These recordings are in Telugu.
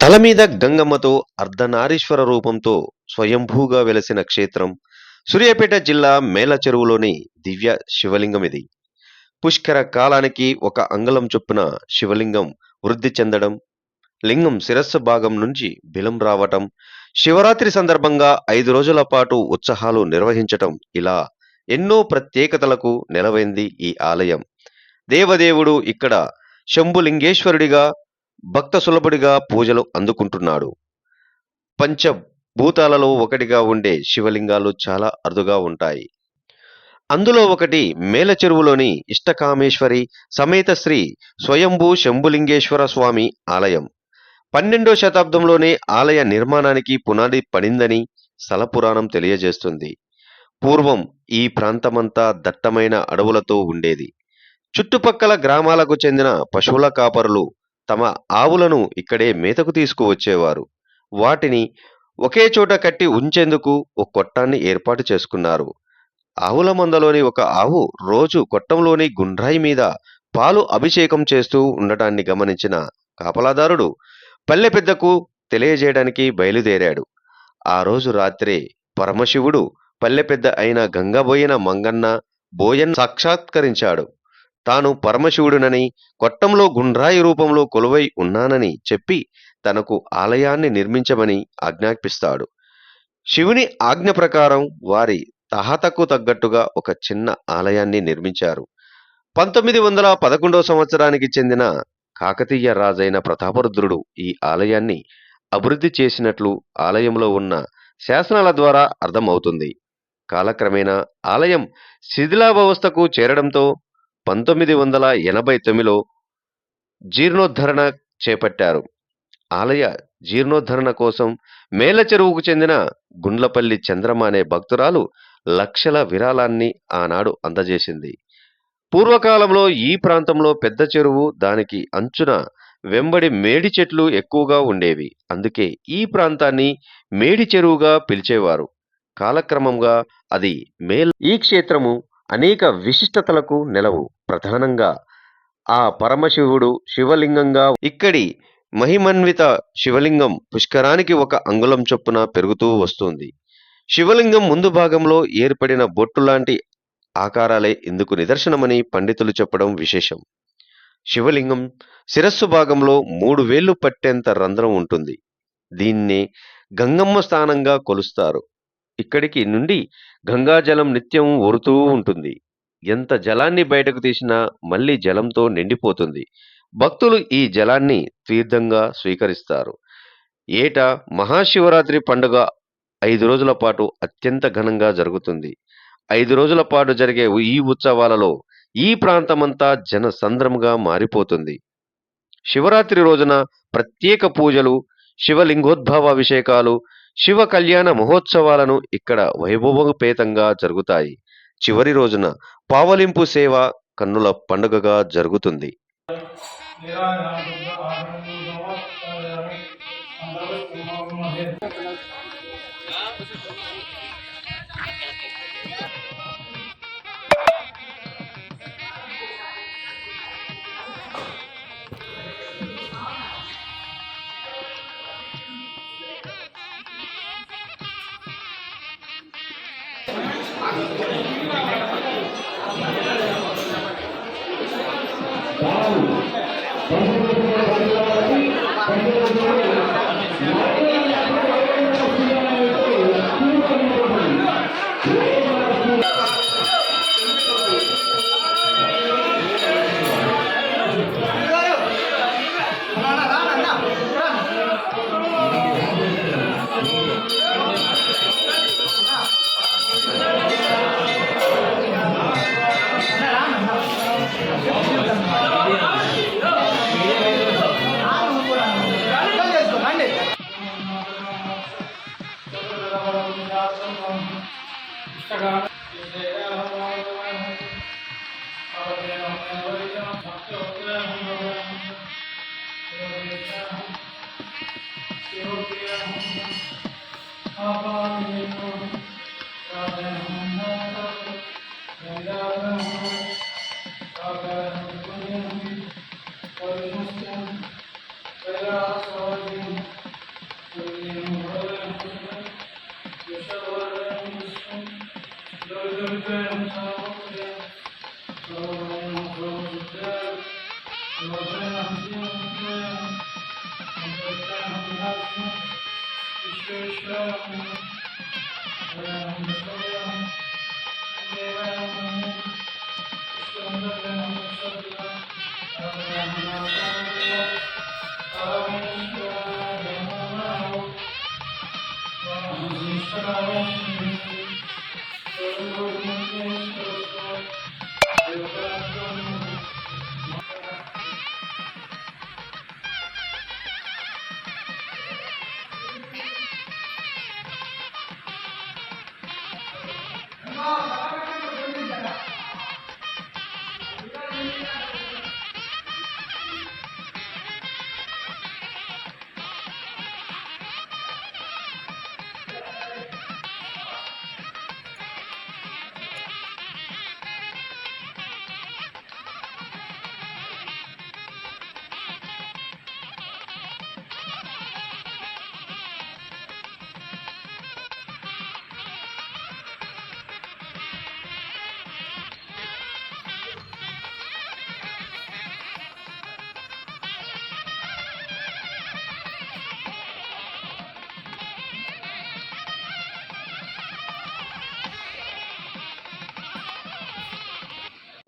తల మీద గంగమ్మతో అర్ధనారీశ్వర రూపంతో స్వయంభూగా వెలసిన క్షేత్రం సూర్యాపేట జిల్లా మేలచెరువులోని దివ్య శివలింగం ఇది. పుష్కర కాలానికి ఒక అంగుళం చొప్పున శివలింగం వృద్ధి చెందడం, లింగం శిరస్సు భాగం నుంచి బిలం రావటం, శివరాత్రి సందర్భంగా 5 రోజుల పాటు ఉత్సవాలు నిర్వహించటం, ఇలా ఎన్నో ప్రత్యేకతలకు నెలవైంది ఈ ఆలయం. దేవదేవుడు ఇక్కడ శంభులింగేశ్వరుడిగా భక్త సులభుడిగా పూజలు అందుకుంటున్నాడు. పంచభూతాలలో ఒకటిగా ఉండే శివలింగాలు చాలా అరుదుగా ఉంటాయి. అందులో ఒకటి మేలచెరువులోని ఇష్టకామేశ్వరి సమేత శ్రీ స్వయంభూ శంభులింగేశ్వర స్వామి ఆలయం. 12వ శతాబ్దంలోనే ఆలయ నిర్మాణానికి పునాది పడిందని స్థలపురాణం తెలియజేస్తుంది. పూర్వం ఈ ప్రాంతమంతా దట్టమైన అడవులతో ఉండేది. చుట్టుపక్కల గ్రామాలకు చెందిన పశువుల కాపరులు తమ ఆవులను ఇక్కడే మేతకు తీసుకువచ్చేవారు. వాటిని ఒకే చోట కట్టి ఉంచేందుకు ఒక కొట్టాన్ని ఏర్పాటు చేసుకున్నారు. ఆవుల మందలోని ఒక ఆవు రోజు కొట్టంలోని గుండ్రాయి మీద పాలు అభిషేకం చేస్తూ ఉండటాన్ని గమనించిన కాపలాదారుడు పల్లె పెద్దకు తెలియజేయడానికి బయలుదేరాడు. ఆ రోజు రాత్రే పరమశివుడు పల్లె పెద్ద అయిన గంగబోయిన మంగన్న బోయన్ సాక్షాత్కరించాడు. తాను పరమశివుడునని, కొట్టంలో గుండ్రాయి రూపంలో కొలువై ఉన్నానని చెప్పి తనకు ఆలయాన్ని నిర్మించమని ఆజ్ఞాపిస్తాడు. శివుని ఆజ్ఞ ప్రకారం వారి తహతకు తగ్గట్టుగా ఒక చిన్న ఆలయాన్ని నిర్మించారు. 1911వ సంవత్సరానికి చెందిన కాకతీయ రాజైన ప్రతాపరుద్రుడు ఈ ఆలయాన్ని అభివృద్ధి చేసినట్లు ఆలయంలో ఉన్న శాసనాల ద్వారా అర్థమవుతుంది. కాలక్రమేణా ఆలయం శిథిలావస్థకు చేరడంతో 1989లో జీర్ణోద్ధరణ చేపట్టారు. ఆలయ జీర్ణోద్ధరణ కోసం మేలచెరువుకు చెందిన గుండ్లపల్లి చంద్రమ్మ అనే భక్తురాలు లక్షల విరాళాన్ని ఆనాడు అందజేసింది. పూర్వకాలంలో ఈ ప్రాంతంలో పెద్ద చెరువు, దానికి అంచున వెంబడి మేడి చెట్లు ఎక్కువగా ఉండేవి. అందుకే ఈ ప్రాంతాన్ని మేడి చెరువుగా పిలిచేవారు. కాలక్రమంగా అది ఈ క్షేత్రము అనేక విశిష్టతలకు నెలవు. ప్రధానంగా ఆ పరమశివుడు శివలింగంగా ఇక్కడి మహిమన్విత శివలింగం పుష్కరానికి ఒక అంగుళం చొప్పున పెరుగుతూ వస్తుంది. శివలింగం ముందు భాగంలో ఏర్పడిన బొట్టు లాంటి ఆకారాలే ఇందుకు నిదర్శనమని పండితులు చెప్పడం విశేషం. శివలింగం శిరస్సు భాగంలో 3 వేళ్లు పట్టేంత రంధ్రం ఉంటుంది. దీన్నే గంగమ్మ స్థానంగా కొలుస్తారు. ఇక్కడికి నుండి గంగాజలం నిత్యం ఊరుతూ ఉంటుంది. ఎంత జలాన్ని బయటకు తీసినా మళ్ళీ జలంతో నిండిపోతుంది. భక్తులు ఈ జలాన్ని తీర్థంగా స్వీకరిస్తారు. ఏటా మహాశివరాత్రి పండుగ 5 రోజుల పాటు అత్యంత ఘనంగా జరుగుతుంది. 5 రోజుల పాటు జరిగే ఈ ఉత్సవాలలో ఈ ప్రాంతమంతా జనసంద్రంగా మారిపోతుంది. శివరాత్రి రోజున ప్రత్యేక పూజలు, శివలింగోద్భవ అభిషేకాలు, శివ కళ్యాణ మహోత్సవాలను ఇక్కడ వైభవోపేతంగా జరుగుతాయి. చివరి రోజున పావలింపు సేవ కన్నుల పండుగగా జరుగుతుంది.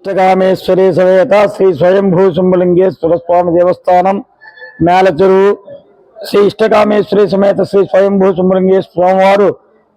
ఇష్టకామేశ్వరి సమేత శ్రీ స్వయంభూ శంభులింగేశ్వర స్వామి దేవస్థానం మేలచెరువు. శ్రీ ఇష్టకామేశ్వరి సమేత శ్రీ స్వయంభూ శంభులింగేశ్వర స్వామివారు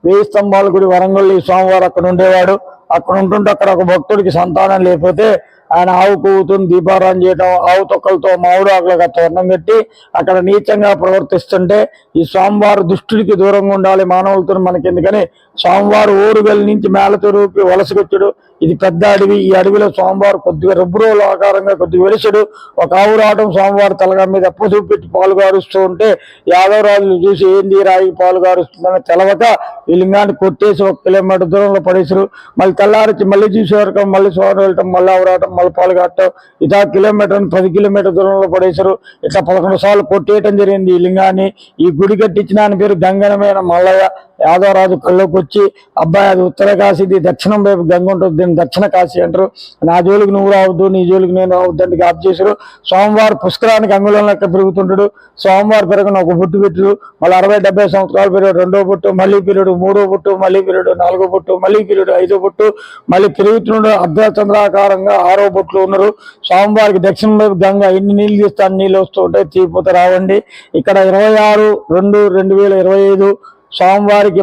1000 స్తంభాల గుడి వరంగల్. ఈ స్వామివారు అక్కడ ఉండేవాడు. అక్కడ ఉంటుంటే అక్కడ ఒక భక్తుడికి సంతానం లేకపోతే ఆయన ఆవు కొవ్వుతుని దీపారాధన చేయడం, ఆవు తొక్కలతో మామిడి ఆకులుగా తోరణం కట్టి అక్కడ నీచంగా ప్రవర్తిస్తుంటే ఈ స్వామివారు దుష్టుడికి దూరంగా ఉండాలి, మానవులతో మనకెందుకని స్వామివారు ఊరుగల్లి నుంచి మేలచెరువుకి వలసకొచ్చాడు. ఇది పెద్ద అడవి. ఈ అడవిలో స్వామివారు కొద్దిగా రుబ్రోల ఆకారంగా కొద్దిగా వెలిసాడు. ఒక ఆవు రావడం స్వామివారు తలగా మీద ఎప్ప చూపెట్టి పాలు గారుస్తూ ఉంటే యాదవరాజులు చూసి ఏంది రాయి పాలు గారుస్తుందని తెలవక ఈ లింగాన్ని కొట్టేసి 1 కిలోమీటర్ దూరంలో పడేసారు. మళ్ళీ తెల్లారించి మళ్ళీ చూసేవరకు మళ్ళీ స్వామి వెళ్ళటం, మళ్ళీ ఆవు రావటం, మళ్ళీ పాలు కట్టడం, ఇట్లా కిలోమీటర్ 10 కిలోమీటర్ దూరంలో పడేసారు. ఇట్లా 11 సార్లు కొట్టేయటం జరిగింది ఈ లింగాన్ని. ఈ గుడి కట్టించిన ఆయన పేరు గంగనమైన మల్లయ్య. యాదవరాజు కళ్ళలోకి వచ్చి, అబ్బాయి అది ఉత్తర కాశీ, ఇది దక్షిణం వైపు గంగ ఉంటుంది, దీన్ని దక్షిణ కాశీ అంటారు, నా జోలికి నువ్వు రావద్దు, నీ జోలికి నేను రావద్దని ఆప్ చేశారు. స్వామివారు పుష్కరానికి అంగుళం లెక్క పెరుగుతుంటాడు. స్వామివారు పెరగని ఒక బొట్టు పెట్టారు. మళ్ళీ 60-70 సంవత్సరాలు పీరియడ్ 2వ బొట్టు, మళ్ళీ పీరియడ్ 3వ బొట్టు, మళ్ళీ పీరియడ్ 4వ బొట్టు, మళ్ళీ పీరియడ్ 5వ బొట్టు, మళ్ళీ పెరుగుతుండే అర్ధచంద్రాకారంగా 6వ బొట్లు ఉన్నారు. స్వామివారికి దక్షిణం వైపు గంగ. ఎన్ని నీళ్లు తీస్తాను నీళ్ళు వస్తూ ఉంటాయి, తీపోతే రావండి. ఇక్కడ 26/2/2025 స్వామివారికి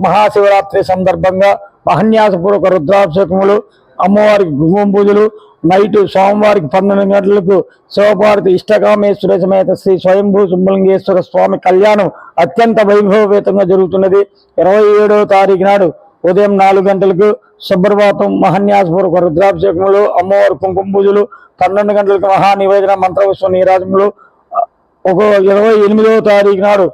మహాశివరాత్రి సందర్భంగా మహాన్యాసపూర్వక రుద్రాభిషేకములు, అమ్మవారికి కుంకుమ పూజలు. నైట్ స్వామివారికి 12 గంటలకు శివపార్వతి ఇష్టకామేశ్వర సమేత శ్రీ స్వయంభూ శంభులింగేశ్వర స్వామి కళ్యాణం అత్యంత వైభవపేతంగా జరుగుతున్నది. 27వ తారీఖు నాడు ఉదయం 4 గంటలకు సుప్రభాతం, మహాన్యాసపూర్వక రుద్రాభిషేకములు, అమ్మవారి కుంకుమ పూజలు. 12 గంటలకు మహానివేదన, మంత్రపుష్ప నీరాజములు. 28వ తారీఖు నాడు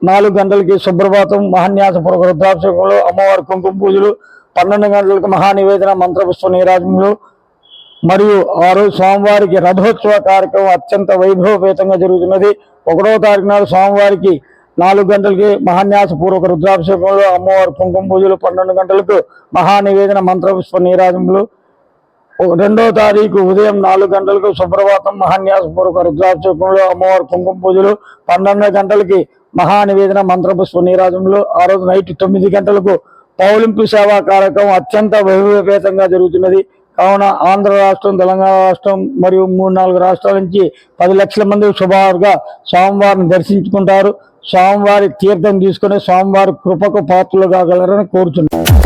4 గంటలకి సుప్రభాతం, మహాన్యాసపూర్వక రుద్రాభిషేకంలో, అమ్మవారి కుంకుమ పూజలు. 12 గంటలకు మహానివేదన, మంత్రపుష్ప నీరాజములు. మరియు ఆ రోజు స్వామివారికి రథోత్సవ కార్యక్రమం అత్యంత వైభవపేతంగా జరుగుతున్నది. 1వ తారీఖు నాడు స్వామివారికి 4 గంటలకి మహాన్యాసపూర్వక రుద్రాభిషేకంలో, అమ్మవారి కుంకుమ పూజలు. 12 గంటలకు మహానివేదన, మంత్రపుష్ప నీరాజములు. 2వ తారీఖు ఉదయం 4 గంటలకు సుప్రభాతం, మహాన్యాసపూర్వక రుద్రాభిషేకంలో, అమ్మవారి కుంకుమ పూజలు. 12 గంటలకి మహానివేదన, మంత్రపుష్ప నీరాజములు. ఆ రోజు నైట్ 9 గంటలకు పౌలింపు సేవా కార్యక్రమం అత్యంత వైభవపేతంగా జరుగుతున్నది. కావున ఆంధ్ర రాష్ట్రం, తెలంగాణ రాష్ట్రం మరియు 3-4 రాష్ట్రాల నుంచి 10 లక్షల మంది సుమారుగా స్వామివారిని దర్శించుకుంటారు. స్వామివారి తీర్థం తీసుకుని స్వామివారి కృపకు పాత్రలు కాగలరని కోరుచున్నారు.